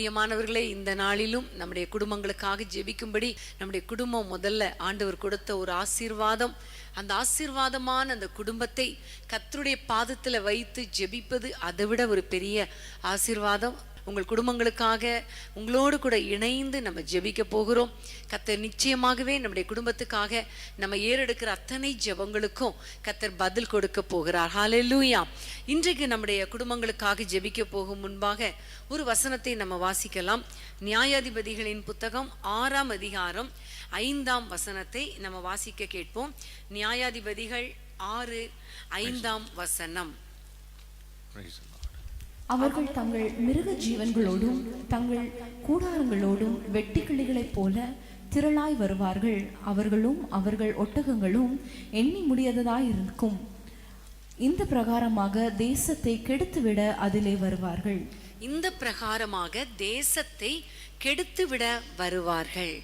பிரியமானவர்களே, இந்த நாளிலும் நம்முடைய குடும்பங்களுக்காக ஜெபிக்கும்படி நம்முடைய குடும்பம் முதல்ல ஆண்டவர் கொடுத்த ஒரு ஆசீர்வாதம். அந்த ஆசீர்வாதமான அந்த குடும்பத்தை கர்த்தருடைய பாதத்துல வைத்து ஜெபிப்பது அதை விட ஒரு பெரிய ஆசீர்வாதம். உங்கள் குடும்பங்களுக்காக உங்களோடு கூட இணைந்து நம்ம ஜெபிக்க போகிறோம். கர்த்தர் நிச்சயமாகவே நம்முடைய குடும்பத்துக்காக நம்ம ஏறெடுக்கிற அத்தனை ஜெபங்களுக்கும் கர்த்தர் பதில் கொடுக்க போகிறார். ஹல்லேலூயா. இன்றைக்கு நம்முடைய குடும்பங்களுக்காக ஜெபிக்க போகும் முன்பாக ஒரு வசனத்தை நம்ம வாசிக்கலாம். நியாயாதிபதிகளின் புத்தகம் 6ஆம் அதிகாரம் 5ஆம் வசனத்தை நம்ம வாசிக்க கேட்போம். நியாயாதிபதிகள் 6:5 வசனம். அவர்கள் தங்கள் மிருக ஜீவன்களோடும் தங்கள் கூடாரங்களோடும் வெட்டுக்கிளிகளைப் போல திரளாய் வருவார்கள். அவர்களும் அவர்கள் ஒட்டகங்களும் எண்ணி முடியாததாயிருக்கும். இந்த பிரகாரமாக தேசத்தை கெடுத்துவிட அதிலே வருவார்கள். இந்த பிரகாரமாக தேசத்தை கெடுத்துவிட வருவார்கள்.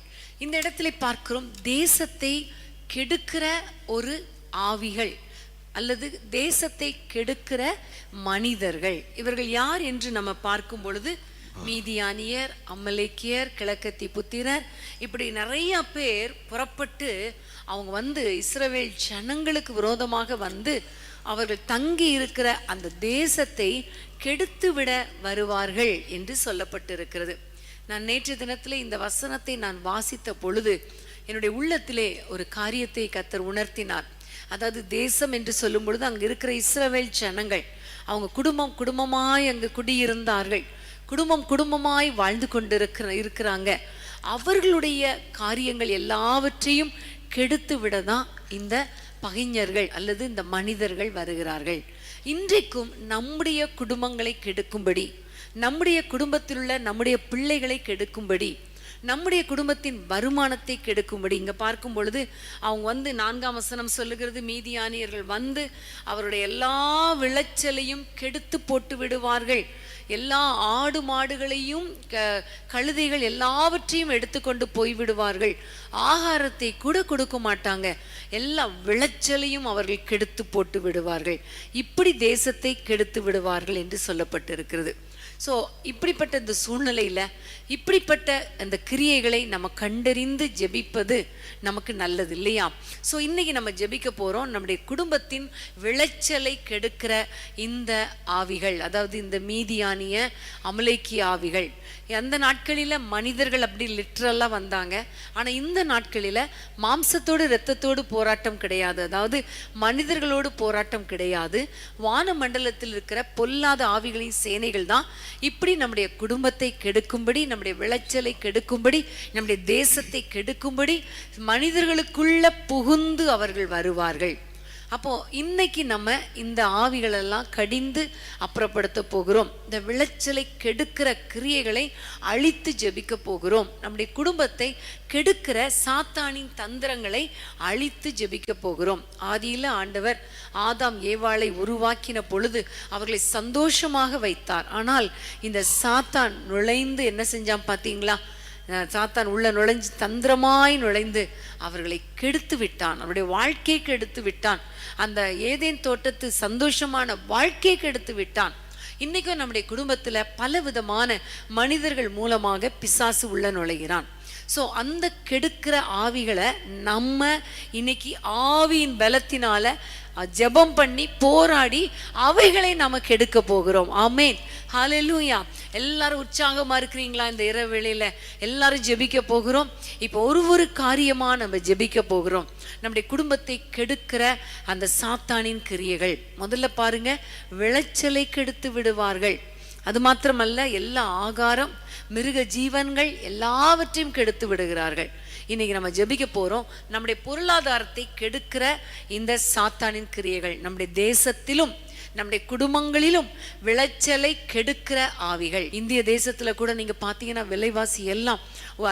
இந்த இடத்துல பார்க்கிறோம், தேசத்தை கெடுக்கிற ஒரு ஆவிகள் அல்லது தேசத்தை கெடுக்கிற மனிதர்கள். இவர்கள் யார் என்று நம்ம பார்க்கும் பொழுது மீதியானியர், அமலேக்கியர், கிழக்கத்தி புத்திரர், இப்படி நிறைய பேர் புறப்பட்டு அவங்க வந்து இஸ்ரவேல் ஜனங்களுக்கு விரோதமாக வந்து அவர்கள் தங்கி இருக்கிற அந்த தேசத்தை கெடுத்து விட வருவார்கள் என்று சொல்லப்பட்டிருக்கிறது. நான் நேற்று தினத்திலே இந்த வசனத்தை நான் வாசித்த பொழுது என்னுடைய உள்ளத்திலே ஒரு காரியத்தை கர்த்தர் உணர்த்தினார். அதாவது தேசம் என்று சொல்லும் பொழுது அங்க இருக்கிற இஸ்ரவேல் ஜனங்கள் அவங்க குடும்பம் குடும்பமாய் அங்கு குடியிருந்தார்கள். குடும்பம் குடும்பமாய் வாழ்ந்து இருக்கிறாங்க. அவர்களுடைய காரியங்கள் எல்லாவற்றையும் கெடுத்து விடதான் இந்த பகைஞர்கள் அல்லது இந்த மனிதர்கள் வருகிறார்கள். இன்றைக்கும் நம்முடைய குடும்பங்களை கெடுக்கும்படி, நம்முடைய குடும்பத்தில் உள்ள நம்முடைய பிள்ளைகளை கெடுக்கும்படி, நம்முடைய குடும்பத்தின் வருமானத்தை கெடுக்கும்படி இங்க பார்க்கும் பொழுது அவங்க வந்து 4ஆம் வசனம் சொல்லுகிறது, மீதியானியர்கள் வந்து அவருடைய எல்லா விளைச்சலையும் கெடுத்து போட்டு விடுவார்கள். எல்லா ஆடு மாடுகளையும் கழுதைகள் எல்லாவற்றையும் எடுத்துக்கொண்டு போய்விடுவார்கள். ஆகாரத்தை கூட கொடுக்க மாட்டாங்க. எல்லா விளைச்சலையும் அவர்கள் கெடுத்து போட்டு விடுவார்கள். இப்படி தேசத்தை கெடுத்து விடுவார்கள் என்று சொல்லப்பட்டிருக்கிறது. ஸோ இப்படிப்பட்ட இந்த சூழ்நிலையில் இப்படிப்பட்ட அந்த கிரியைகளை நம்ம கண்டறிந்து ஜெபிப்பது நமக்கு நல்லது இல்லையா? ஸோ இன்னைக்கு நம்ம ஜெபிக்க போகிறோம், நம்முடைய குடும்பத்தின் விளைச்சலை கெடுக்கிற இந்த ஆவிகள், அதாவது இந்த மீதியானிய அமலேக்கிய ஆவிகள். அந்த நாட்களில் மனிதர்கள் அப்படி லிட்ரலாக வந்தாங்க. ஆனால் இந்த நாட்களில் மாம்சத்தோடு இரத்தத்தோடு போராட்டம் கிடையாது. அதாவது மனிதர்களோடு போராட்டம் கிடையாது. வான மண்டலத்தில் இருக்கிற பொல்லாத ஆவிகளின் சேனைகள் தான் இப்படி நம்முடைய குடும்பத்தை கெடுக்கும்படி, நம்முடைய விளைச்சலை கெடுக்கும்படி, நம்முடைய தேசத்தை கெடுக்கும்படி மனிதர்களுக்குள்ள புகுந்து அவர்கள் வருவார்கள். அப்போ இன்னைக்கு நம்ம இந்த ஆவிகளெல்லாம் கடிந்து அப்புறப்படுத்த போகிறோம். இந்த விளைச்சலை கெடுக்கிற கிரியைகளை அழித்து ஜெபிக்க போகிறோம். நம்முடைய குடும்பத்தை கெடுக்கிற சாத்தானின் தந்திரங்களை அழித்து ஜெபிக்க போகிறோம். ஆதியில ஆண்டவர் ஆதாம் ஏவாளை உருவாக்கின பொழுது அவர்களை சந்தோஷமாக வைத்தார். ஆனால் இந்த சாத்தான் நுழைந்து என்ன செஞ்சான் பார்த்தீங்களா? சாத்தான் உள்ள நுழைஞ்சு தந்திரமாய் நுழைந்து அவர்களை கெடுத்து விட்டான். அவருடைய வாழ்க்கையை கெடுத்து விட்டான். அந்த ஏதேன் தோட்டத்து சந்தோஷமான வாழ்க்கையை கெடுத்து விட்டான். இன்னைக்கும் நம்முடைய குடும்பத்துல பல விதமான மனிதர்கள் மூலமாக பிசாசு உள்ள நுழைகிறான். ஸோ அந்த கெடுக்கிற ஆவிகளை நம்ம இன்னைக்கு ஆவியின் பலத்தினால ஜெபம் பண்ணி போராடி அவைகளை நம்ம கெடுக்க போகிறோம். ஆமேன், ஹல்லேலூயா. எல்லாரும் உற்சாகமா இருக்கிறீங்களா? இந்த இரவு வேளையில எல்லாரும் ஜெபிக்க போகிறோம். இப்போ ஒரு காரியமா நம்ம ஜெபிக்க போகிறோம். நம்முடைய குடும்பத்தை கெடுக்கிற அந்த சாத்தானின் கிரியைகள். முதல்ல பாருங்க, விளைச்சலை கெடுத்து விடுவார்கள். அது மாத்திரமல்ல, எல்லா ஆகாரம், மிருக ஜீவன்கள் எல்லாவற்றையும் கெடுத்து விடுகிறார்கள். இன்னைக்கு நம்ம ஜெபிக்க போறோம், நம்முடைய பொருளாதாரத்தை கெடுக்கிற இந்த சாத்தானின் கிரியைகள் நம்முடைய தேசத்திலும் நம்முடைய குடும்பங்களிலும் விளைச்சலை கெடுக்கிற ஆவிகள். இந்திய தேசத்துல கூட நீங்க பாத்தீங்கன்னா விலைவாசி எல்லாம்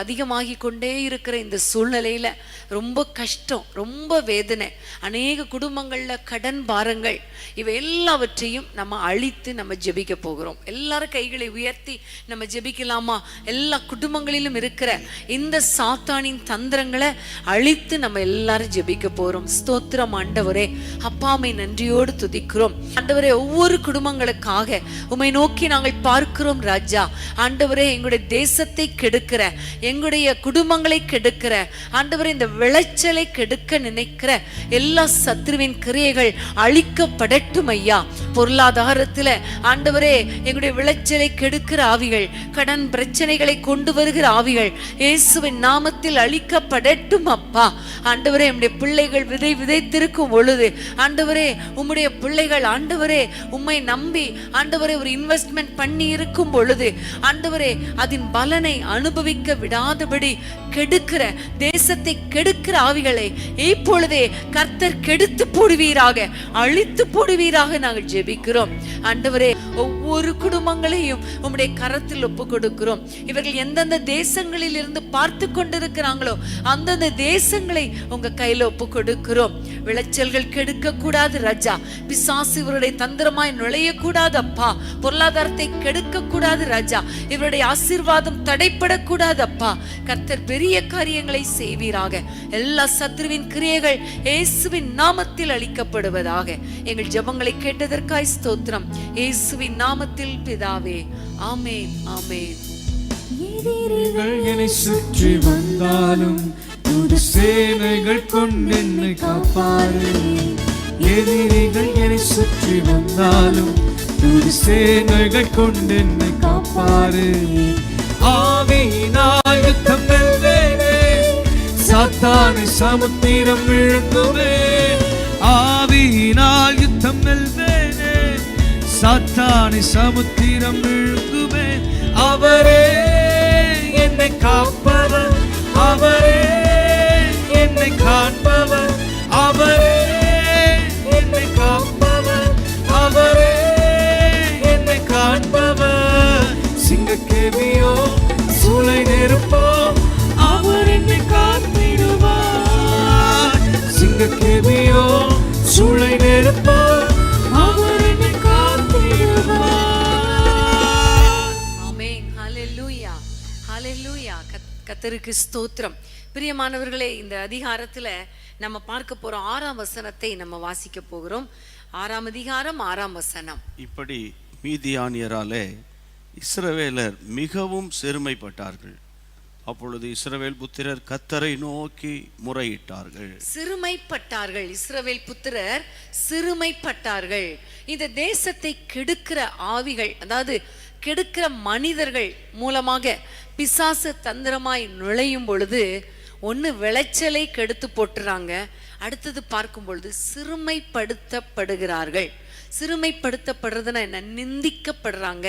அதிகமாகி கொண்டே இருக்கிற இந்த சூழ்நிலையில ரொம்ப கஷ்டம், ரொம்ப வேதனை, அநேக குடும்பங்கள்ல கடன் பாரங்கள், இவை எல்லாவற்றையும் நம்ம அழித்து நம்ம ஜெபிக்க போகிறோம். எல்லாரும் கைகளை உயர்த்தி நம்ம ஜெபிக்கலாமா? எல்லா குடும்பங்களிலும் இருக்கிற இந்த சாத்தானின் தந்திரங்களை அழித்து நம்ம எல்லாரும் ஜெபிக்க போறோம். ஸ்தோத்திரம் ஆண்டவரே, அப்பாமை நன்றியோடு துதிக்கிறோம். ஆண்டவரே, ஆண்டவரே ஒவ்வொரு குடும்பங்களுக்காக உம்மை நோக்கி நாங்கள் பார்க்கிறோம் ராஜா. ஆண்டவரே எங்களுடைய தேசத்தை கெடுக்கிற, எங்களுடைய குடும்பங்களை கெடுக்கிற, ஆண்டவரே இந்த விளைச்சலை கெடுக்க நினைக்கிற எல்லா சத்ருவின் கிரியைகள் அழிக்கப்படட்டும் ஐயா. பொருளாதாரத்துல ஆண்டவரே எங்களுடைய விளைச்சலை கெடுக்கிற ஆவிகள், கடன் பிரச்சனைகளை கொண்டு வருகிற ஆவிகள் இயேசுவின் நாமத்தில் அழிக்கப்படட்டும் அப்பா. ஆண்டவரே உம்முடைய பிள்ளைகள் விதை விதைத்திருக்கும் பொழுது ஆண்டவரே உம்முடைய பிள்ளைகள் ஆண்டவரே உம்மை நம்பி ஆண்டவரே ஒரு இன்வெஸ்ட்மெண்ட் பண்ணி இருக்கும் பொழுது ஆண்டவரே அதன் பலனை அனுபவிக்க விடாதபடி கெடுக்கிற, தேசத்தை கெடுக்கிற ஆவிகளை இப்பொழுதே கர்த்தர் கெடுத்து போடுவீராக, அழித்து போடுவீராக நாங்கள் ஜெபிக்கிறோம். ஆண்டவரே ஒவ்வொரு குடும்பங்களையும் உம்முடைய கரத்தில் ஒப்பு கொடுக்கிறோம். இவர்கள் எந்தெந்த தேசங்களில் இருந்து பார்த்து கொண்டிருக்கிறாங்களோ அந்தந்த தேசங்களை உங்க கையில ஒப்பு கொடுக்கிறோம். விளைச்சல்கள் கெடுக்க கூடாது ராஜா. பிசாசு இவருடைய தந்திரமாய் நுழைய கூடாது அப்பா. பொருளாதாரத்தை கெடுக்க கூடாது ராஜா. இவருடைய ஆசீர்வாதம் தடைப்படக்கூடாது அப்பா. கர்த்தர் பெரிய காரியங்களை செய்வீராக. எல்லா சத்ருவின் கிரியைகள் இயேசுவின் நாமத்தில் அளிக்கப்படுவதாக. எங்கள் ஜெபங்களை கேட்டதற்காய் ஸ்தோத்திரம். இயேசுவின் நாமத்தில் பிதாவே, ஆமென், ஆமென். எதிரிகள் என்னை சுற்றி வந்தாலும் தூது சேனைகள் கொண்டு என்னை காப்பாரு. எதிரிகள் என்னை சுற்றி வந்தாலும் தூது சேனைகள் கொண்டு என்னை காப்பாரு. ஆவியினால் யுத்தம் வெல்வேனே, சாத்தானை சமுத்திரம் விழுங்குமே. ஆவியினால் யுத்தம் வெல்வேனே, சாத்தானை சமுத்திரம் விழுங்குமே. அவரே என்னை காப்பவர், அவரே என்னை காண்பவர், அவரே என்னை காப்பவர், அவரே என்னை காண்பவர். சிங்கக்கேவியோ சூளை நெருப்போ அவர் என்னை காத்திடுவார். சிங்கக்கேவியோ சூளை நெருப்போ அவர் என்னை காத்திடுவார். ஆமென். ஹல்லேலூயா, ஹல்லேலூயா. கர்த்தருக்கு ஸ்தோத்திரம். பிரியமானவர்களே, இந்த அதிகாரத்துல நம்ம பார்க்க போறோம் 6ஆம் வசனத்தை நம்ம வாசிக்க போகிறோம். 6ஆம் அதிகாரம் 6ஆம் வசனம். இப்படி மீதியானியராலே இஸ்ரவேலர் மிகவும் சிறுமைப்பட்டார்கள். அப்பொழுது இஸ்ரவேல் புத்திரர் கர்த்தரை நோக்கி முறையிட்டார்கள். சிறுமைப்பட்டார்கள். இஸ்ரவேல் புத்திரர் சிறுமைப்பட்டார்கள். இந்த தேசத்தை கெடுக்கிற ஆவிகள், அதாவது கெடுக்கிற மனிதர்கள் மூலமாக பிசாசு தந்திரமாய் நுழையும் பொழுது ஒன்று விளைச்சலை கெடுத்து போட்டுறாங்க. அடுத்தது பார்க்கும் பொழுது சிறுமைப்படுத்தப்படுகிறார்கள். சிறுமைப்படுத்தப்படுறதுன்னா என்ன? நிந்திக்கப்படுறாங்க,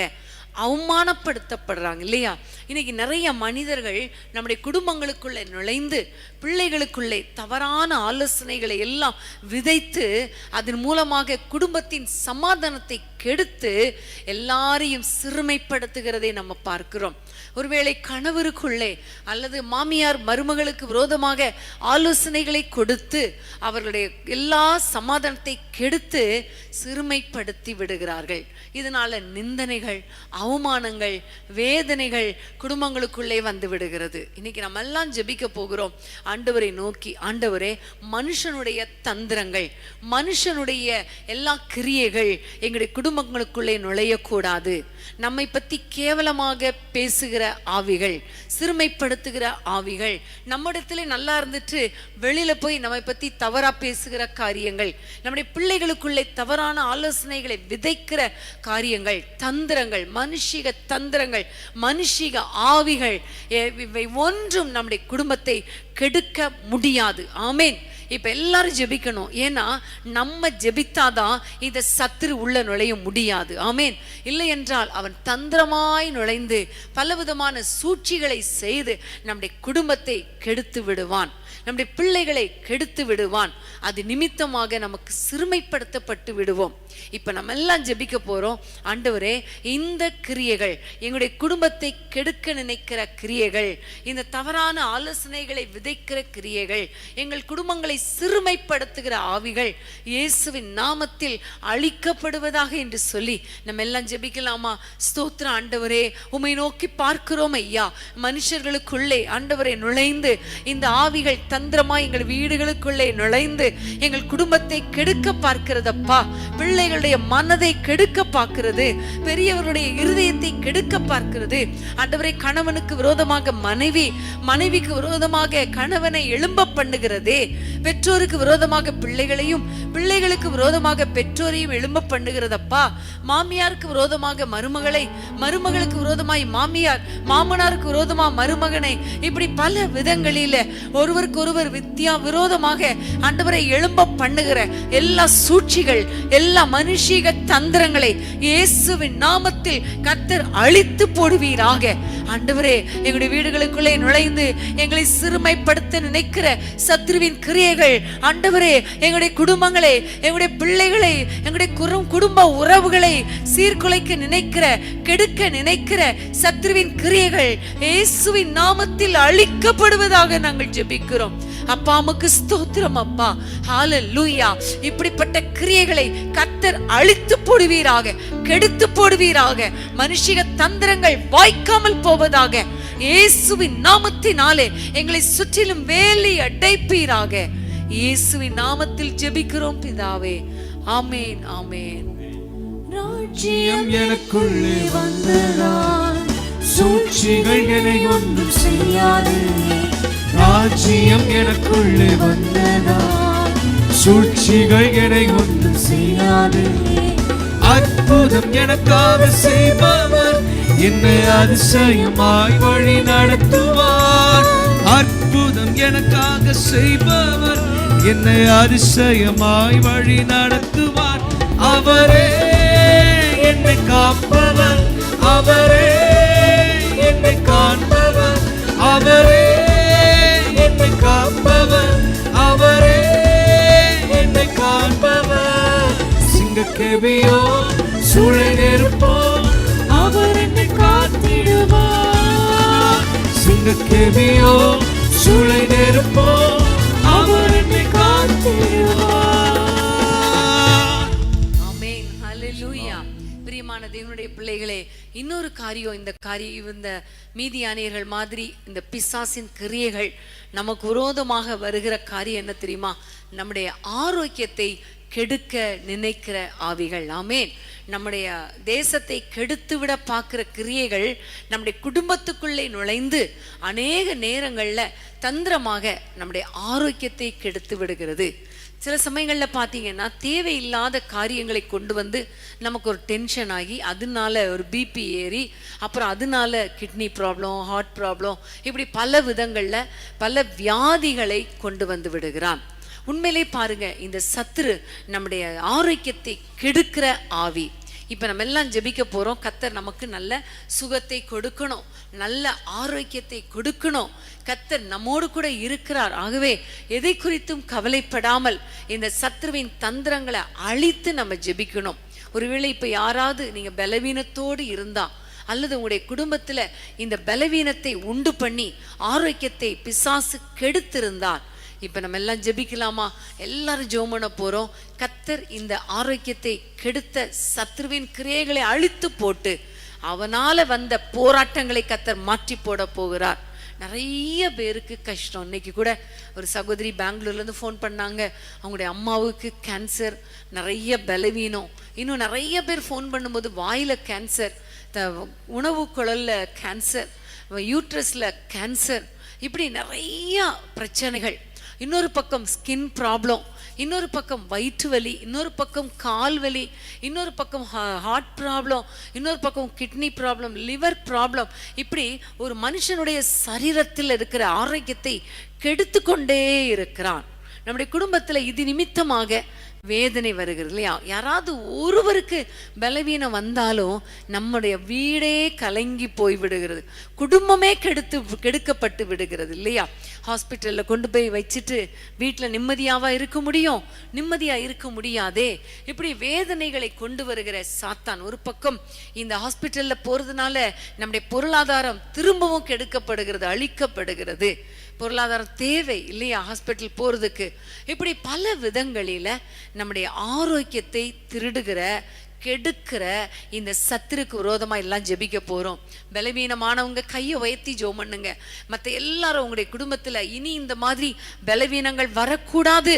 அவமானப்படுத்தப்படுறாங்க இல்லையா? இன்னைக்கு நிறைய மனிதர்கள் நம்முடைய குடும்பங்களுக்குள்ளே நுழைந்து பிள்ளைகளுக்குள்ளே தவறான ஆலோசனைகளை எல்லாம் விதைத்து அதன் மூலமாக குடும்பத்தின் சமாதானத்தை கெடுத்து எல்லாரையும் சிறுமைப்படுத்துகிறதை நம்ம பார்க்கிறோம். ஒருவேளை கணவருக்குள்ளே அல்லது மாமியார் மருமகளுக்கு விரோதமாக ஆலோசனைகளை கொடுத்து அவர்களுடைய எல்லா சமாதானத்தை கெடுத்து சிறுமைப்படுத்தி விடுகிறார்கள். இதனால நிந்தனைகள், அவமானங்கள், வேதனைகள் குடும்பங்களுக்குள்ளே வந்து விடுகிறது. இன்னைக்கு நம்ம எல்லாம் ஜெபிக்க போகிறோம் ஆண்டவரை நோக்கி. ஆண்டவரே, மனுஷனுடைய தந்திரங்கள், மனுஷனுடைய எல்லா கிரியைகள் எங்களுடைய குடும்பங்களுக்குள்ளே நுழையக்கூடாது. நம்மை பத்தி கேவலமாக பேசுகிற ஆவிகள், சிறுமைப்படுத்துகிற ஆவிகள், நம்மிடத்துல நல்லா இருந்துட்டு வெளியில போய் நம்மை பத்தி தவறா பேசுகிற காரியங்கள், நம்முடைய பிள்ளைகளுக்குள்ளே தவறான ஆலோசனைகளை விதைக்கிற காரியங்கள், தந்திரங்கள், மனுஷிக தந்திரங்கள், மனுஷிக ஆவிகள், இவை ஒன்றும் நம்முடைய குடும்பத்தை கெடுக்க முடியாது. ஆமேன். இப்ப எல்லாரும் ஜெபிக்கணும். ஏன்னா நம்ம ஜெபித்தாதான் இந்த சத்துரு உள்ள நுழைய முடியாது. ஆமேன். இல்லை என்றால் அவன் தந்திரமாய் நுழைந்து பலவிதமான சூழ்ச்சிகளை செய்து நம்முடைய குடும்பத்தை கெடுத்து விடுவான், நம்முடைய பிள்ளைகளை கெடுத்து விடுவான். அது நிமித்தமாக நமக்கு சிறுமைப்படுத்தப்பட்டு விடுவோம். இப்ப நம்ம எல்லாம் ஜெபிக்க போறோம். ஆண்டவரே, இந்த கிரியைகள், எங்களுடைய குடும்பத்தை கெடுக்க நினைக்கிற கிரியைகள், இந்த தவறான ஆலோசனைகளை விதைக்கிற கிரியைகள், எங்கள் குடும்பங்களை சிறுமைப்படுத்துகிற ஆவிகள் இயேசுவின் நாமத்தில் அழிக்கப்படுவதாக என்று சொல்லி நம்ம எல்லாம் ஜெபிக்கலாமா? ஸ்தோத்திர ஆண்டவரே, உம்மை நோக்கி பார்க்கிறோம் ஐயா. மனுஷர்களுக்குள்ளே ஆண்டவரை நுழைந்து இந்த ஆவிகள் தந்திரமா எங்கள் வீடுகளுக்குள்ளே நுழைந்து எங்கள் குடும்பத்தை கெடுக்க பார்க்கிறதப்பா. பிள்ளைகளுடைய மனதை கெடுக்க பார்க்கிறது, பெரியவர்களுடைய இருதயத்தை கெடுக்க பார்க்கிறது. ஆண்டவரே, கணவனுக்கு விரோதமாக மனைவி, மனைவிக்கு விரோதமாக கணவனை எழும்ப பண்ணுகிறதே, பெற்றோருக்கு விரோதமாக பிள்ளைகளையும், பிள்ளைகளுக்கு விரோதமாக பெற்றோரையும் எழும்ப பண்ணுகிறதப்பா. மாமியாருக்கு விரோதமாக மருமகளை, மருமகளுக்கு விரோதமாய் மாமியார், மாமனாருக்கு விரோதமாக மருமகனை, இப்படி பல விதங்களில ஒருவருக்கு ஒருவர் விரோதமாக ஆண்டவரை எழும்ப பண்ணுகிற எல்லா சூழ்ச்சிகள், எல்லா மனுஷீக தந்திரங்களை இயேசுவின் நாமத்தில் கர்த்தர் அழித்து போடுவீராக. ஆண்டவரே, எங்களுடைய வீடுகளுக்குள்ளே நுழைந்து எங்களை சிறுமைப்படுத்த நினைக்கிற சத்ருவின் கிரியைகள், ஆண்டவரே, எங்களுடைய குடும்பங்களை, எங்களுடைய பிள்ளைகளை, எங்களுடைய குடும்ப உறவுகளை சீர்குலைக்க நினைக்கிற, கெடுக்க நினைக்கிற சத்ருவின் கிரியைகள் இயேசுவின் நாமத்தில் அழிக்கப்படுவதாக நாங்கள் ஜெபிக்கிறோம். அப்பா, உமக்கு ஸ்தோத்திரம் அப்பா. ஹல்லேலூயா. இப்படிப்பட்ட கிரியைகளை கர்த்தர் அழித்து போடுவீராக, கெடுத்து போடுவீராக. மனுஷிக தந்திரங்கள் வாய்க்காமல் போவதாக இயேசுவின் நாமத்தினாலே எங்களை சுற்றிலும் வேலி அடைப்பீராக. இயேசுவின் நாமத்தில் ஜெபிக்கிறோம் பிதாவே. ஆமேன், ஆமேன். ராஜ்யம் எனக்குள்ளே வந்ததால் சூழ்ச்சிகள் என்னை ஒன்றும் செய்யாது. ராஜ்யம் எனக்குள்ளே வந்ததால் சூழ்ச்சிகள் என்னை ஒன்றும் செய்யாது. அற்புதம் எனக்காக செய்பவர் என்னை அதிசயமாய் வழி நடத்துவார். அற்புதம் எனக்காக செய்பவர் என்னை அதிசயமாய் வழி நடத்துவார். அவரே என்னை காப்பவர், அவரே என்னை காண்பவர், அவரே என்னை காப்பவர், அவரே என்னை காண்பவர். சிங்கக்கேபியோ சூளை நெருப்போ அவர் என்னை காத்திடுவார். சிங்கக்கேபியோ சூளை நெருப்போ அவர் என்னை காத்திடுவார். ஆமென், ஹல்லேலூயா. பிரியமான தேவனுடைய பிள்ளைகளே, இன்னொரு காரியம், இந்த மீதியானியர்கள் மாதிரி இந்த பிசாசின் கிரியைகள் நமக்கு விரோதமாக வருகிற காரியம் என்ன தெரியுமா? நம்முடைய ஆரோக்கியத்தை கெடுக்க நினைக்கிற ஆவிகள். ஆமென். நம்முடைய தேசத்தை கெடுத்து விட பார்க்கிற கிரியைகள் நம்முடைய குடும்பத்துக்குள்ளே நுழைந்து அநேக நேரங்கள்ல தந்திரமாக நம்முடைய ஆரோக்கியத்தை கெடுத்து விடுகிறது. சில சமயங்களில் பார்த்தீங்கன்னா தேவையில்லாத காரியங்களை கொண்டு வந்து நமக்கு ஒரு டென்ஷன் ஆகி அதனால ஒரு பிபி ஏறி அப்புறம் அதனால கிட்னி ப்ராப்ளம், ஹார்ட் ப்ராப்ளம், இப்படி பல விதங்களில் பல வியாதிகளை கொண்டு வந்து விடுகிறான். உண்மையிலே பாருங்க, இந்த சத்துரு நம்முடைய ஆரோக்கியத்தை கெடுக்கிற ஆவி. இப்போ நம்ம எல்லாம் ஜெபிக்க போகிறோம். கர்த்தர் நமக்கு நல்ல சுகத்தை கொடுக்கணும், நல்ல ஆரோக்கியத்தை கொடுக்கணும். கர்த்தர் நம்மோடு கூட இருக்கிறார். ஆகவே எதை குறித்தும் கவலைப்படாமல் இந்த சத்துருவின் தந்திரங்களை அழித்து நம்ம ஜெபிக்கணும். ஒருவேளை இப்போ யாராவது நீங்கள் பலவீனத்தோடு இருந்தா, அல்லது உங்களுடைய குடும்பத்தில் இந்த பலவீனத்தை உண்டு பண்ணி ஆரோக்கியத்தை பிசாசு கெடுத்திருந்தார், இப்போ நம்ம எல்லாம் ஜெபிக்கலாமா? எல்லாரும் ஜெபம் பண்ண போகிறோம். கர்த்தர் இந்த ஆரோக்கியத்தை கெடுத்த சத்ருவின் கிரியைகளை அழித்து போட்டு அவனால வந்த போராட்டங்களை கர்த்தர் மாற்றி போட போகிறார். நிறைய பேருக்கு கஷ்டம். இன்னைக்கு கூட ஒரு சகோதரி பெங்களூர்லேருந்து ஃபோன் பண்ணாங்க. அவங்களுடைய அம்மாவுக்கு கேன்சர், நிறைய பலவீனம். இன்னும் நிறைய பேர் ஃபோன் பண்ணும்போது வாயில் கேன்சர், உணவு குழலில் கேன்சர், யூட்ரஸில் கேன்சர், இப்படி நிறைய பிரச்சனைகள். இன்னொரு பக்கம் ஸ்கின் ப்ராப்ளம், இன்னொரு பக்கம் வயிற்று வலி, இன்னொரு பக்கம் கால் வலி, இன்னொரு பக்கம் ஹார்ட் ப்ராப்ளம், இன்னொரு பக்கம் கிட்னி ப்ராப்ளம், லிவர் ப்ராப்ளம். இப்படி ஒரு மனுஷனுடைய சரீரத்தில் இருக்கிற ஆரோக்கியத்தை கெடுத்து கொண்டே இருக்கிறான். நம்முடைய குடும்பத்தில் இது நிமித்தமாக வேதனை வருகிறது இல்லையா? யாராவது ஒருவருக்கு பலவீனம் வந்தாலும் நம்முடைய வீடே கலங்கி போய் விடுகிறது, குடும்பமே கெடுக்கப்பட்டு விடுகிறது இல்லையா? ஹாஸ்பிட்டலில் கொண்டு போய் வச்சுட்டு வீட்டில் நிம்மதியாவா இருக்க முடியும்? நிம்மதியாக இருக்க முடியாதே. இப்படி வேதனைகளை கொண்டு வருகிற சாத்தான் ஒரு பக்கம் இந்த ஹாஸ்பிட்டலில் போகிறதுனால நம்முடைய பொருளாதாரம் திரும்பவும் கெடுக்கப்படுகிறது, அழிக்கப்படுகிறது. பொருளாதாரம் தேவை இல்லையா ஹாஸ்பிட்டல் போகிறதுக்கு? இப்படி பல விதங்களில் நம்முடைய ஆரோக்கியத்தை திருடுகிற கெடுக்கிற இந்த சத்துருக்கு விரோதமா எல்லாம் ஜெபிக்க போறோம். பலவீனமானவங்க கையை உயர்த்தி ஜெபம் பண்ணுங்க. மற்ற எல்லாரும் உங்களுடைய குடும்பத்துல இனி இந்த மாதிரி பலவீனங்கள் வரக்கூடாது,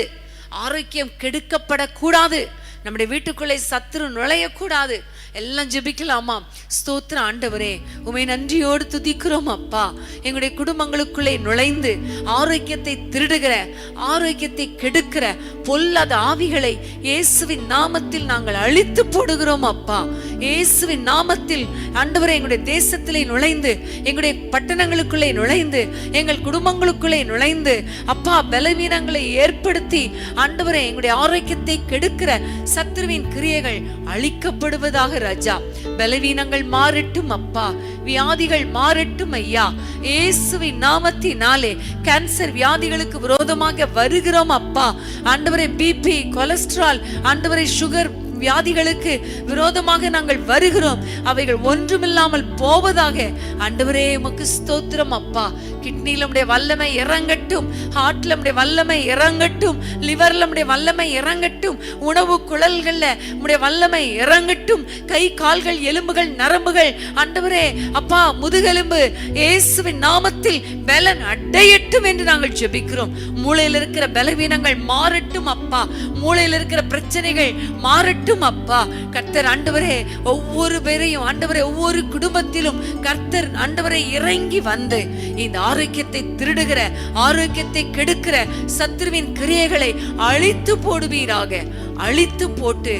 ஆரோக்கியம் கெடுக்கப்படக்கூடாது, நம்முடைய வீட்டுக்குள்ளே சத்துரு நுழையக்கூடாது. எல்லாம் ஜெபிக்கலாமா? ஸ்தோத்திரம் ஆண்டவரே, உமை நன்றியோடு துதிக்கிறோம் அப்பா. எங்களுடைய குடும்பங்களுக்குள்ளே நுழைந்து ஆரோக்கியத்தை திருடுகிற, ஆரோக்கியத்தை கெடுக்கிற பொல்லாத ஆவிகளை இயேசுவின் நாமத்தில் நாங்கள் அழித்து போடுகிறோம் அப்பா. இயேசுவின் நாமத்தில் ஆண்டவரே, எங்களுடைய தேசத்திலே நுழைந்து, எங்களுடைய பட்டணங்களுக்குள்ளே நுழைந்து, எங்கள் குடும்பங்களுக்குள்ளே நுழைந்து அப்பா பலவீனங்களை ஏற்படுத்தி ஆண்டவரே எங்களுடைய ஆரோக்கியத்தை கெடுக்கிற சத்துருவின் கிரியைகள் அழிக்கப்படுவதாக ராஜா. பலவீனங்கள் மாறட்டும் அப்பா, வியாதிகள் மாறட்டும் ஐயா. இயேசுவின் நாமத்தினாலே கேன்சர் வியாதிகளுக்கு விரோதமாக வருகிறோம் அப்பா. ஆண்டவரே பிபி, கொலஸ்ட்ரால், ஆண்டவரே சுகர் வியாதிகளுக்கு விரோதமாக நாங்கள் வருகிறோம். அவைகள் ஒன்றுமில்லாமல் போவதாக. ஆண்டவரே உமக்கு ஸ்தோத்திரம் அப்பா. கிட்னில நம்முடைய வல்லமை இறங்கட்டும், ஹார்ட்ல நம்முடைய வல்லமை இறங்கட்டும், லிவர்ல நம்முடைய வல்லமை இறங்கட்டும், உணவு குழல்கள்ல நம்முடைய வல்லமை இறங்கட்டும், கை கால்கள் எலும்புகள் நரம்புகள் ஆண்டவரே அப்பா முதுகெலும்பு இயேசுவின் நாமத்தில் பலன் அடையட்டும் என்று நாங்கள் ஜெபிக்கிறோம். மூளையில் இருக்கிற பலவீனங்கள் மாறட்டும் அப்பா, மூளையில் இருக்கிற பிரச்சனைகள் மாறட்டும் அப்பா. கர்த்தர் ஆண்டவரே ஒவ்வொரு பேரையும் ஆண்டவரே ஒவ்வொரு குடும்பத்திலும் கர்த்தர் ஆண்டவரை இறங்கி வந்து இந்த ஆரோக்கியத்தை திருடுகிற, ஆரோக்கியத்தை கெடுக்கிற சத்துருவின் கிரியைகளை அழித்து போடுவீராக. அழித்து போட்டு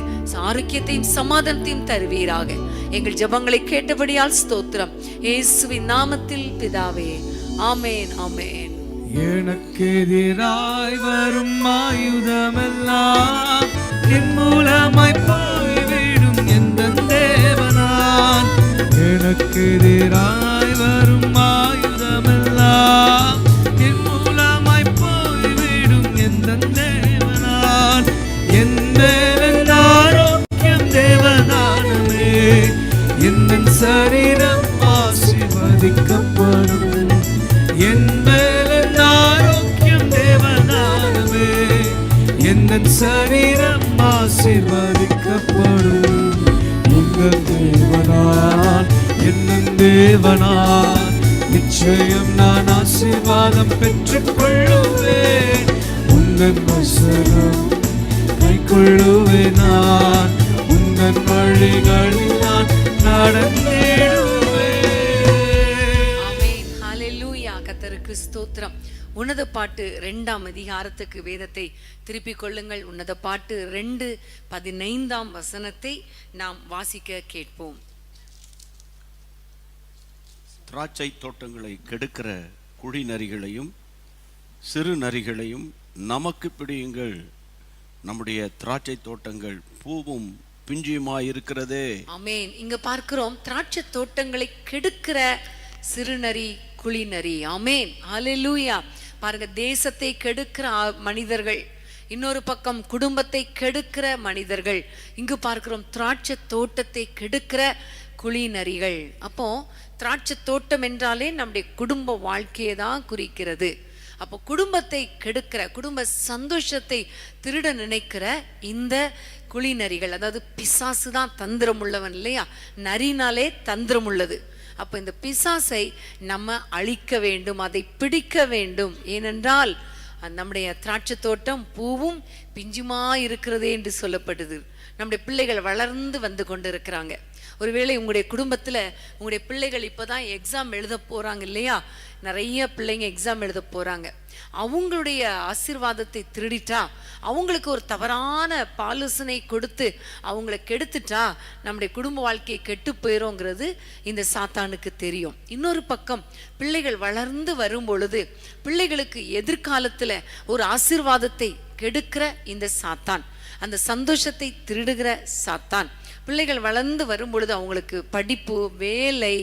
ஆரோக்கியத்தையும் சமாதானத்தையும் தருவீராக. எங்கள் ஜெபங்களை கேட்டபடியால் ஸ்தோத்திரம். இயேசுவின் நாமத்தில் பிதாவே, ஆமேன் ஆமேன். எனக்கு எதிராய் வரும் ஆயுதமெல்லாம் என் மூலமாய் போய்விடும் எந்த தேவனான். எனக்கு எதிராய் வரும் ஆயுதமெல்லாம் என் மூலமாய் போய்விடும் எந்த தேவனான். என் மேல் ஆரோக்கியம் தேவனானமே, என் சரீரம் ஆசீர்வதிக்கப்படும். என் ஆரோக்கியம் தேவனானவே, என் சரீரம் ஆசீர்வதிக்கப்படும். உங்கள் தேவனான் என் தேவனான், நிச்சயம் நான் ஆசீர்வாதம் பெற்றுக் கொள்ளுவேன். உங்கள் வசனம் கை கொள்ளுவேன் நான், உங்கள் வழிகளில் நான் நடந்திடுவேன். கர்த்தருக்கு ஸ்தோத்திரம். உன்னத பாட்டு 2ஆம் அதிகாரத்துக்கு வேதத்தை திருப்பிக் கொள்ளுங்கள். உன்னத பாட்டு 2:15 நாம் வாசிக்க கேட்போம். திராட்சை தோட்டங்களை கெடுக்கிற குழி நரிகளையும் சிறு நரிகளையும் நமக்கு பிடியுங்கள். நம்முடைய திராட்சை தோட்டங்கள் பூவும் பிஞ்சியுமாயிருக்கிறதே. ஆமென். இங்க பார்க்கிறோம் திராட்சை தோட்டங்களை கெடுக்கிற சிறுநரி, குழிநரி. ஆமென், ஹல்லேலூயா. பாருங்க, தேசத்தை கெடுக்கிற மனிதர்கள், இன்னொரு பக்கம் குடும்பத்தை கெடுக்கிற மனிதர்கள், இங்கு பார்க்கிறோம் திராட்சை தோட்டத்தை கெடுக்கிற குழிநரிகள். அப்போ திராட்சை தோட்டம் என்றாலே நம்முடைய குடும்ப வாழ்க்கையை தான் குறிக்கிறது. அப்போ குடும்பத்தை கெடுக்கிற, குடும்ப சந்தோஷத்தை திருட நினைக்கிற இந்த குழிநரிகள், அதாவது பிசாசு தான் தந்திரம் உள்ளவன் இல்லையா? நரினாலே தந்திரம் உள்ளது. அப்போ இந்த பிசாசை நம்ம அழிக்க வேண்டும், அதை பிடிக்க வேண்டும். ஏனென்றால் நம்முடைய திராட்சை தோட்டம் பூவும் பிஞ்சுமா இருக்கிறதே என்று சொல்லப்படுது. நம்முடைய பிள்ளைகள் வளர்ந்து வந்து கொண்டு இருக்கிறாங்க. ஒருவேளை உங்களுடைய குடும்பத்தில் உங்களுடைய பிள்ளைகள் இப்போதான் எக்ஸாம் எழுத போகிறாங்க இல்லையா? நிறைய பிள்ளைங்க எக்ஸாம் எழுத போகிறாங்க. அவங்களுடைய ஆசீர்வாதத்தை திருடிட்டா, அவங்களுக்கு ஒரு தவறான ஆலோசனை கொடுத்து அவங்கள கெடுத்துட்டா நம்முடைய குடும்ப வாழ்க்கையை கெட்டு போயிடும்ங்கிறது இந்த சாத்தானுக்கு தெரியும். இன்னொரு பக்கம் பிள்ளைகள் வளர்ந்து வரும் பொழுது பிள்ளைகளுக்கு எதிர்காலத்தில் ஒரு ஆசீர்வாதத்தை கெடுக்கிற இந்த சாத்தான், அந்த சந்தோஷத்தை திருடுகிற சாத்தான், பிள்ளைகள் வளர்ந்து வரும் பொழுது அவங்களுக்கு படிப்பு, வேலை,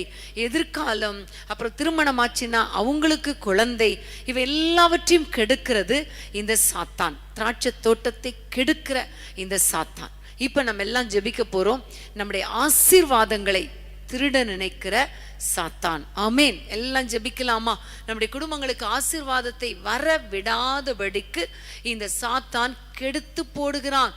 எதிர்காலம், அப்புறம் திருமணமாச்சுன்னா அவங்களுக்கு குழந்தை, இவை எல்லாவற்றையும் கெடுக்கிறது இந்த சாத்தான். திராட்சை தோட்டத்தை கெடுக்கிற இந்த சாத்தான். இப்ப நம்ம எல்லாம் ஜெபிக்க போறோம். நம்முடைய ஆசீர்வாதங்களை திருட நினைக்கிற சாத்தான். ஆமேன். எல்லாம் ஜெபிக்கலாமா? நம்முடைய குடும்பங்களுக்கு ஆசீர்வாதத்தை வர விடாதபடிக்கு இந்த சாத்தான் கெடுத்து போடுகிறான்.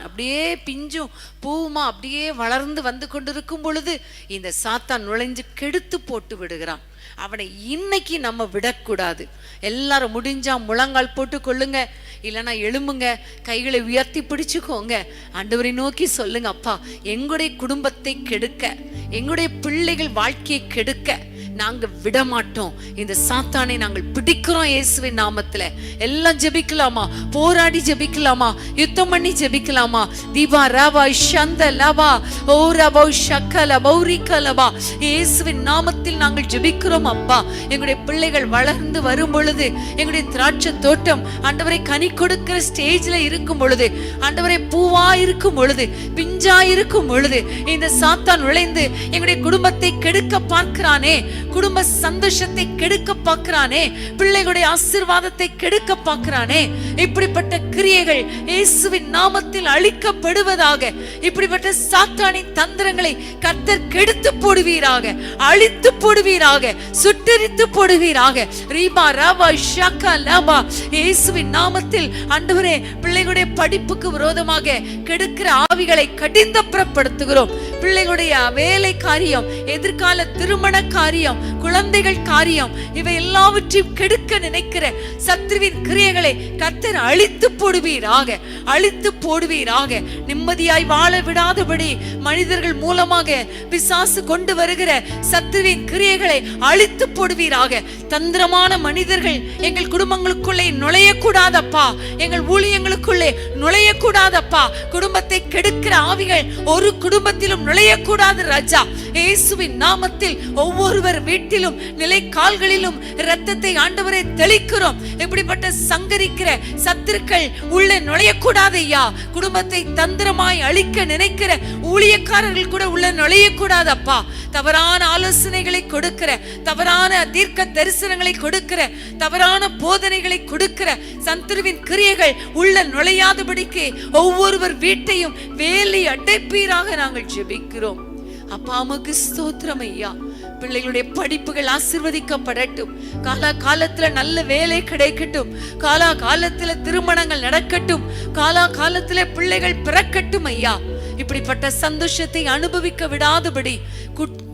அப்படியே பிஞ்சும் பூவுமா அப்படியே வளர்ந்து வந்து கொண்டிருக்கும் பொழுது இந்த சாத்தான் நுழைஞ்சு கெடுத்து போட்டு விடுகிறான். அவனை இன்னைக்கு நம்ம விடக்கூடாது. எல்லாரும் முடிஞ்சா முழங்கால் போட்டு கொள்ளுங்க, இல்லைன்னா எழும்புங்க, கைகளை உயர்த்தி பிடிச்சுக்கோங்க, ஆண்டவரை நோக்கி சொல்லுங்க, அப்பா எங்களுடைய குடும்பத்தை கெடுக்க, எங்களுடைய பிள்ளைகள் வாழ்க்கையை கெடுக்க நாங்க விட மாட்டோம். இந்த சாத்தானை நாங்கள் பிடிக்கிறோம் இயேசுவின் நாமத்துல. எல்லாம் ஜெபிக்கலாமா? போராடி ஜெபிக்கலாமா? யுத்தம் பண்ணி ஜெபிக்கலாமா? தீபா ரவா ஷந்த லவா ஓ ரவா ஷக்கல பௌரிகலவா. இயேசுவின் நாமத்தில் நாங்கள் ஜெபிக்கிறோம் அப்பா. எங்களுடைய பிள்ளைகள் வளர்ந்து வரும் பொழுது, எங்களுடைய திராட்சை தோட்டம் ஆண்டவரை கனி கொடுக்கிற ஸ்டேஜ்ல இருக்கும் பொழுது, ஆண்டவரை பூவா இருக்கும் பொழுது, பிஞ்சா இருக்கும் பொழுது இந்த சாத்தான் நுழைந்து எங்களுடைய குடும்பத்தை கெடுக்க பார்க்கிறானே, குடும்ப சந்தோஷத்தை கெடுக்க பார்க்கிறானே, பிள்ளைகளுடைய ஆசீர்வாதத்தை கெடுக்க பார்க்கிறானே. இப்படிப்பட்ட கிரியைகள் இயேசுவின் நாமத்தில் அழிக்கப்படுவதாக. இப்படிப்பட்ட சாத்தானின் தந்திரங்களை கர்த்தர் கெடுத்து போடுவீராக, அழித்து போடுவீராக, சுட்டெரித்து போடுவீராக. ரீபா ரவா ஷக்கா லபா. இயேசுவின் நாமத்தில் ஆண்டவரே பிள்ளைகளுடைய படிப்புக்கு விரோதமாக கெடுக்கிற ஆவிகளை கடிந்தப்புறப்படுத்துகிறோம். பிள்ளைகளுடைய வேலை காரியம், எதிர்கால திருமண காரியம், குழந்தைகள் காரியம், இவை எல்லாவற்றையும் கெடுக்க நினைக்கிற சத்ருவின் கிரியைகளை கர்த்தர் அழித்து போடுவீராக, அழித்து போடுவீராக. நிம்மதியாய் வாழ விடாதபடி மனிதர்கள் மூலமாக பிசாசு கொண்டு வருகிற சத்ருவின் கிரியைகளை அழித்து போடுவீராக. தந்திரமான மனிதர்கள் எங்கள் குடும்பங்களுக்குள்ளே நுழையக்கூடாதப்பா, எங்கள் ஊழியங்களுக்குள்ளே நுழையக்கூடாதப்பா. குடும்பத்தை கெடுக்கிற ஆவிகள் ஒரு குடும்பத்திலும் நுழையக்கூடாது ராஜா. இயேசுவின் நாமத்தில் ஒவ்வொருவர் வீட்டிலும் நிலை கால்களிலும் இரத்தத்தை ஆண்டவரை தெளிக்கிறோம். இப்படிப்பட்ட சங்கரிக்கிற சத்துருக்கள் உள்ளே நுழையக்கூடாது ஐயா. குடும்பத்தை தந்திரமாய் அழிக்க நினைக்கிற ஊழியக்காரர்கள் கூட உள்ள நுழையக்கூடாது அப்பா. தவறான ஆலோசனைகளை கொடுக்கிற, தவறான தீர்க்க தரிசனங்களை கொடுக்கிற, தவறான போதனைகளை கொடுக்கிற சத்துருவின் கிரியைகள் உள்ள நுழையாதபடிக்கு ஒவ்வொருவர் வீட்டையும் வேலி அடைப்பீராக நாங்கள் ஜெபிக்கிறோம் அப்பா. உமக்கு ஸ்தோத்திரம் ஐயா. பிள்ளைகளுடைய படிப்புகள் ஆசீர்வதிக்கப்படட்டும். காலத்துல நல்ல வேலை கிடைக்கட்டும். காலத்துல திருமணங்கள் நடக்கட்டும். காலத்துல பிள்ளைகள் பிறக்கட்டும் ஐயா. இப்படிப்பட்ட சந்தோஷத்தை அனுபவிக்க விடாதபடி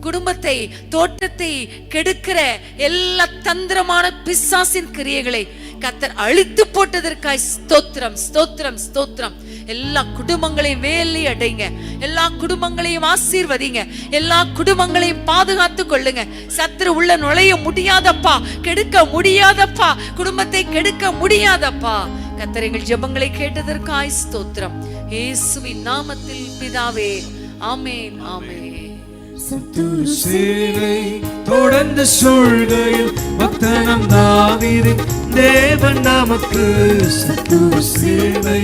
குடும்பத்தை தோட்டத்தை கெடுக்கிற எல்லா தந்திரமான பிசாசின் கிரியைகளை கர்த்தர் அழித்து போட்டதற்காய் ஸ்தோத்திரம், ஸ்தோத்திரம், ஸ்தோத்திரம். எல்லா குடும்பங்களையும் வேலி அடைங்க, எல்லா குடும்பங்களையும் ஆசீர்வதிங்க, எல்லா குடும்பங்களையும் பாதுகாத்து கொள்ளுங்க. சத்துரு உள்ள நுழைய முடியாதப்பா, கெடுக்க முடியாதப்பா, குடும்பத்தை கெடுக்க முடியாதப்பா. கர்த்தர் எங்கள் ஜெபங்களை கேட்டதற்காய் ஸ்தோத்திரம். இயேசுவின் நாமத்தில் பிதாவே, ஆமென், ஆமென். சேனை தொடர்ந்து சூழ்கையில் பக்தனம் தாவீதின் தேவன் நமக்கு. சத்துரு சேனை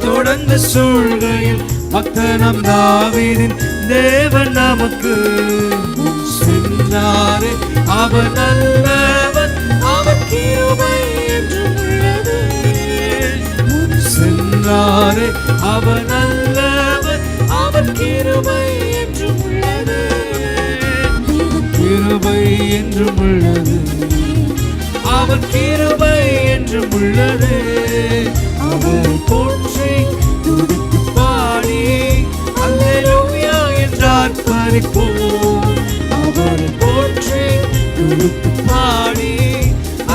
தொடர்ந்து சூழ்கையில் பக்தனம் தாவீதின் தேவன் நமக்கு. சென்றாரே அவர் நல்லவன், அவர் கிருபை என்றும் உள்ளது. சென்றாரே அவர் நல்லவன், அவர் கிருபை என்றும் உள்ளது. கிருபை என்றும் உள்ளது, அவர் கிருபை என்றும் உள்ளது. அவரை போற்றி துதித்து பாடி அல்லேலூயா என்றார் பரிப்போம். அவரை போற்றி துதித்து பாடி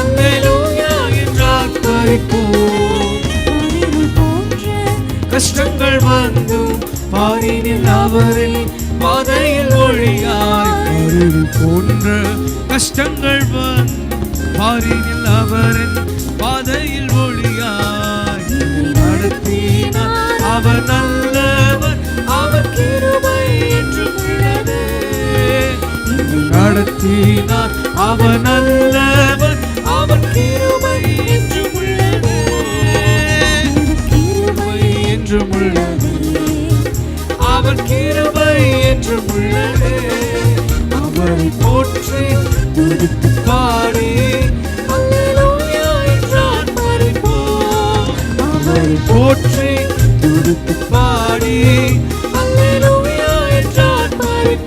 அல்லேலூயா என்றார் பரிப்போம். கஷ்டங்கள் வந்தும் பாரினில் அவரில் பாதையில் ஒளியாய் கருள் போன்ற கஷ்டங்கள் வந்து பாரினில் அவரின் பாதையில் ஒளியாய் நடத்தினார். அவர் நல்லவர், அவர் கிருபை என்றும் உள்ளது. நடத்தினார். அவர் நல்லவர், அவர் கிருபை என்றும் உள்ளது. கிருபை என்றும் உள்ளது, அவர் கிருபை என்றும் உள்ளது. அவரை போற்றி துதித்து பாடி அல்லேலூயா என்றார் பரிப்போம். அவரை போற்றி துதித்து பாடி அல்லேலூயா என்றார் பரிப்போம்.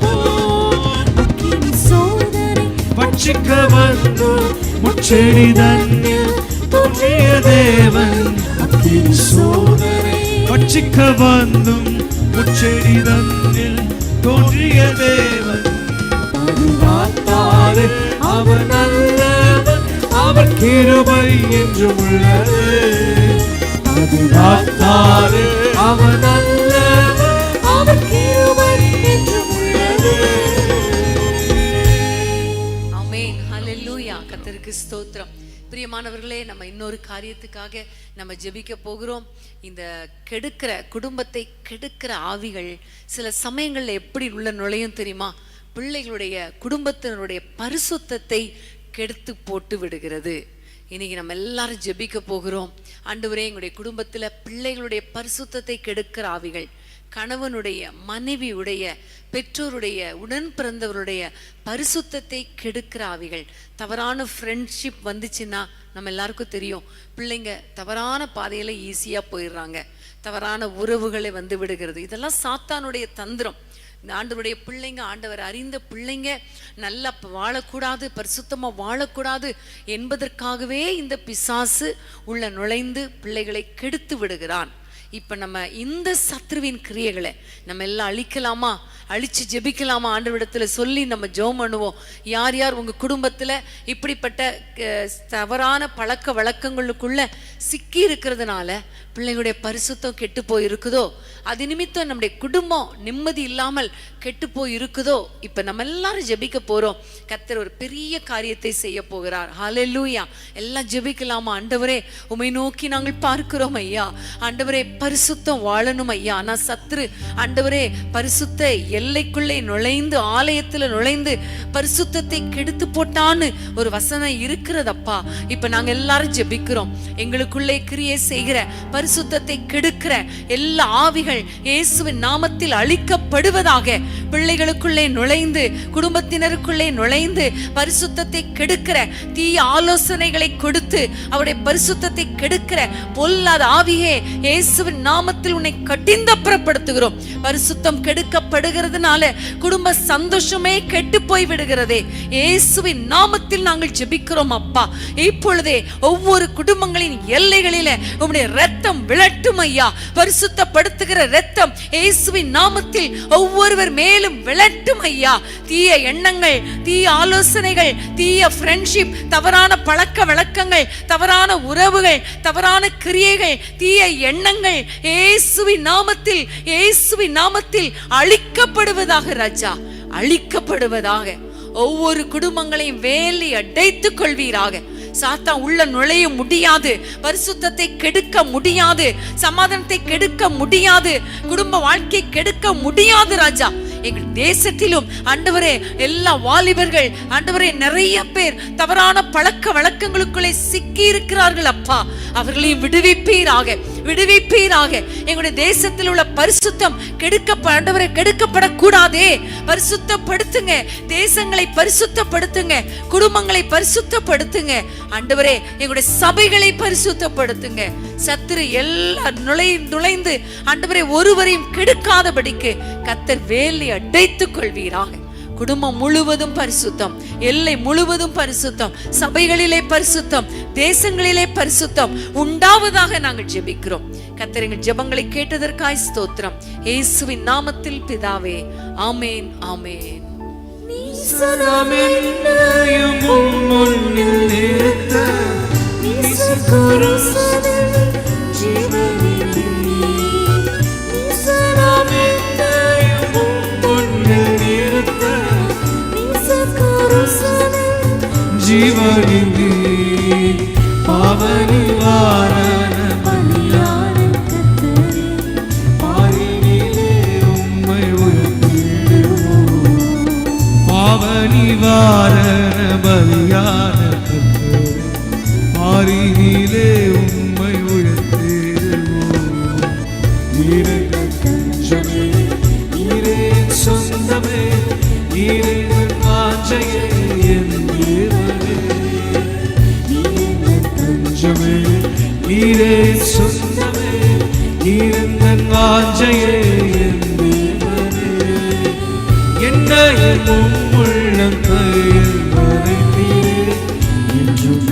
முச்செடி தன்னில் தோன்றிய தேவன் அக்கினி சோதனை பட்சிக்க வந்தும் முச்செடி தன்னில் தோன்றிய தேவன் பாதுகாத்தாரே அவர் நல்லவர் அவர் கிருபை என்றும் உள்ளது பாதுகாத்தாரே அவர் நல்லவர் அவர் கிருபை என்றும் உள்ளது. ஆமென். ஹல்லேலூயா. கர்த்தருக்கு ஸ்தோத்திரம். பிரியமானவர்களே, நம்ம இன்னொரு காரியத்துக்காக நம்ம ஜெபிக்க போகிறோம். இந்த கெடுக்கிற குடும்பத்தை கெடுக்கிற ஆவிகள் சில சமயங்கள்ல எப்படி உள்ள நுழையும் தெரியுமா? பிள்ளைகளுடைய குடும்பத்தினருடைய பரிசுத்தத்தை கெடுத்து போட்டு விடுகிறது. இன்னைக்கு நம்ம எல்லாரும் ஜெபிக்க போகிறோம். ஆண்டவரே, எங்களுடைய குடும்பத்துல பிள்ளைகளுடைய பரிசுத்தத்தை கெடுக்கிற ஆவிகள், கணவனுடைய, மனைவியுடைய, பெற்றோருடைய, உடன் பிறந்தவருடைய பரிசுத்தத்தை கெடுக்கிற ஆவிகள், தவறான ஃப்ரெண்ட்ஷிப் வந்துச்சுன்னா நம்ம எல்லாருக்கும் தெரியும், பிள்ளைங்க தவறான பாதையில ஈஸியா போயிடுறாங்க, தவறான உறவுகளை வந்து விடுகிறது. இதெல்லாம் சாத்தானுடைய தந்திரம். ஆண்டவருடைய பிள்ளைங்க, ஆண்டவர் அறிந்த பிள்ளைங்க நல்லா வாழக்கூடாது, பரிசுத்தமா வாழக்கூடாது என்பதற்காகவே இந்த பிசாசு உள்ள நுழைந்து பிள்ளைகளை கெடுத்து விடுகிறான். இப்ப நம்ம இந்த சத்ருவின் கிரியைகளை நம்ம எல்லாம் அழிக்கலாமா? அழிச்சு ஜெபிக்கலாமா? ஆண்டவரிடத்துல சொல்லி நம்ம ஜெபம் பண்ணுவோம். யார் யார் உங்க குடும்பத்துல இப்படிப்பட்ட தவறான பழக்க வழக்கங்களுக்குள்ள சிக்கி இருக்கிறதுனால பிள்ளைகளுடைய பரிசுத்தம் கெட்டு போய் இருக்குதோ, அது நிமித்தம் நம்முடைய குடும்பம் நிம்மதி இல்லாமல் கெட்டு போய் இருக்குதோ, இப்ப நம்ம எல்லாரும் ஜெபிக்க போறோம். கர்த்தர் ஒரு பெரிய காரியத்தை செய்ய போகிறார். ஹல்லேலூயா. எல்லாம் ஜெபிக்கலாமா? ஆண்டவரே, உம்மை நோக்கி நாங்கள் பார்க்கிறோம் ஐயா. ஆண்டவரே, பரிசுத்தம் வாழணும் ஐயா. ஆனா சத்ரு ஆண்டவரே பரிசுத்த எல்லைக்குள்ளே நுழைந்து, ஆலயத்துல நுழைந்து பரிசுத்தத்தை கெடுத்து போட்டான்னு ஒரு வசனம் இருக்கிறதப்பா. இப்ப நாங்க எல்லாரும் ஜெபிக்கிறோம். எங்களுக்குள்ளே கிரியை செய்கிற பரிசுத்தத்தை கெடுக்கிற எல்லா ஆவிகள் இயேசுவின் நாமத்தில் அழிக்கப்படுவதாக. பிள்ளைகளுக்குள்ளே நுழைந்து, குடும்பத்தினருக்குள்ளே நுழைந்து பரிசுத்தத்தை கெடுக்கிற தீய ஆலோசனைகளை கொடுத்து அவருடைய பரிசுத்தத்தை கெடுக்கிற பொல்லாத ஆவியே, இயேசுவின் நாமத்தில் உன்னை கடிந்தப்புறப்படுத்துகிறோம். பரிசுத்தம் கெடுக்கப்படுகிறதுனால குடும்ப சந்தோஷமே கெட்டு போய் விடுகிறதே. இயேசுவின் நாமத்தில் நாங்கள் ஜெபிக்கிறோம் அப்பா. இப்பொழுதே ஒவ்வொரு குடும்பங்களின் எல்லைகளில உம்முடைய இரத்தம் விழட்டும் ஐயா. பரிசுத்தப்படுத்துகிற இரத்தம் இயேசுவின் நாமத்தில் ஒவ்வொருவர் மேலும் விழட்டும் ஐயா. தீய எண்ணங்கள், தீய ஆலோசனைகள், தீய ஃப்ரெண்ட்ஷிப், தவறான பழக்க வழக்கங்கள், தவறான உறவுகள், தவறான கிரியைகள், தீய எண்ணங்கள் இயேசுவின் நாமத்தில், இயேசுவின் நாமத்தில் அழிக்கப்படுவதாக ராஜா, அழிக்கப்படுவதாக. ஒவ்வொரு குடும்பங்களையும் வேலி அடைத்துக் கொள்வீராக. சாத்தான் உள்ள நுழைய முடியாது, பரிசுத்தத்தை கெடுக்க முடியாது, சமாதானத்தை கெடுக்க முடியாது, குடும்ப வாழ்க்கை கெடுக்க முடியாது ராஜா. எங்கள் தேசத்திலும் ஆண்டவரே எல்லா வாலிபர்கள் ஆண்டவரே நிறைய பேர் தவறான பழக்க வழக்கங்களுக்குள்ளே சிக்கி இருக்கிறார்கள் அப்பா. அவர்களையும் விடுவிப்பீராக, விடுவிப்பீராக. எங்களுடைய தேசத்தில் உள்ள பரிசுத்தம் ஆண்டவரே கெடுக்கப்படக்கூடாதே. பரிசுத்தப்படுத்துங்க, தேசங்களை பரிசுத்தப்படுத்துங்க, குடும்பங்களை பரிசுத்தப்படுத்துங்க ஆண்டவரே. எங்களுடைய சபைகளை பரிசுத்தப்படுத்துங்க. சத்துரு எல்லாம் நுழைந்து ஆண்டவரே ஒருவரையும் கெடுக்காதபடிக்கு கர்த்தர் வேலி அடைத்துக் கொள்வீராக. குடும்பம் முழுவதும் பரிசுத்தம், எல்லை முழுவதும் பரிசுத்தம், சபைகளிலே பரிசுத்தம், தேசங்களிலே பரிசுத்தம் உண்டாவதாக நாங்கள் ஜெபிக்கிறோம். கர்த்தர் எங்கள் ஜெபங்களை கேட்டதற்காய் ஸ்தோத்திரம். இயேசுவின் நாமத்தில் பிதாவே, ஆமேன், ஆமேன். ஜீவனிலே பாவநிவாரண பலியான கர்த்தரே, பாரினிலே உம்மை உயர்த்துவோம். பாவநிவாரண பலியான கர்த்தரே, பாரினிலே உம்மை உயர்த்துவோம். நீரே தஞ்சமே, நீரே சொந்தமே, நீரே வாஞ்சையே, நீரே சொந்தமே, நீரந்தன் வாஞ்சையே, என்னையும் உள்ளம் கையில் வரைந்தீரே, என்றும்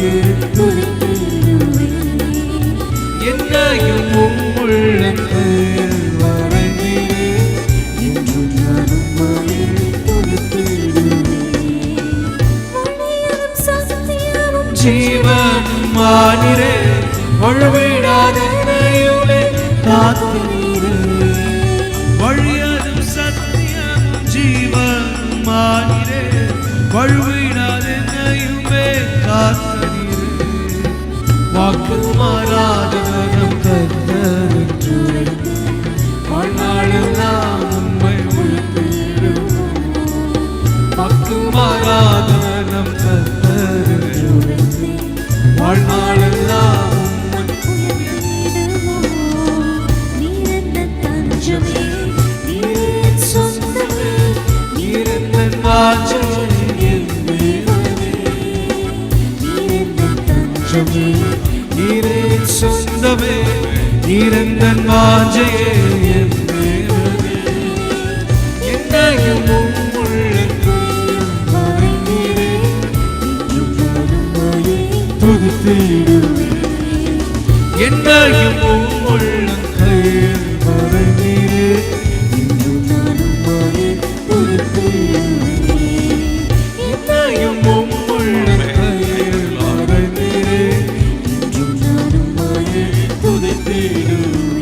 உம்மையே என்னையும் உம் உள்ளத்தில் வரைந்தீரே என்றும் நான் உம்மையே ஜீவனும் ஆனிரே வழுவிடாத என்னையுமே காத்தீரே வழியதும் சத்தியமும் ஜீவனும் ஆனிரே வழுவிடாத என்னையுமே காத்தீரே வாக்கு மாறாதவரம் கர்த்தரென்று வாழ்நாளெல்லாம் உம்மை உயர்த்திடுவோம் வாக்கு மாறாதவரம் கர்த்தரென்று வாழ்நாளெல்லாம் நீரே சொந்தமே நீரெந்தன் வாஞ்சையே என் தேவனே என்னையும் உம் உள்ளத்தில் மறைந்தீரே துதித்திடுவே என்னையும் உம் உள்ளத்தில் மறைந்தீரே என்னையும் உம் உள்ளத்தில் மறைந்தீரே துதித்திடுவே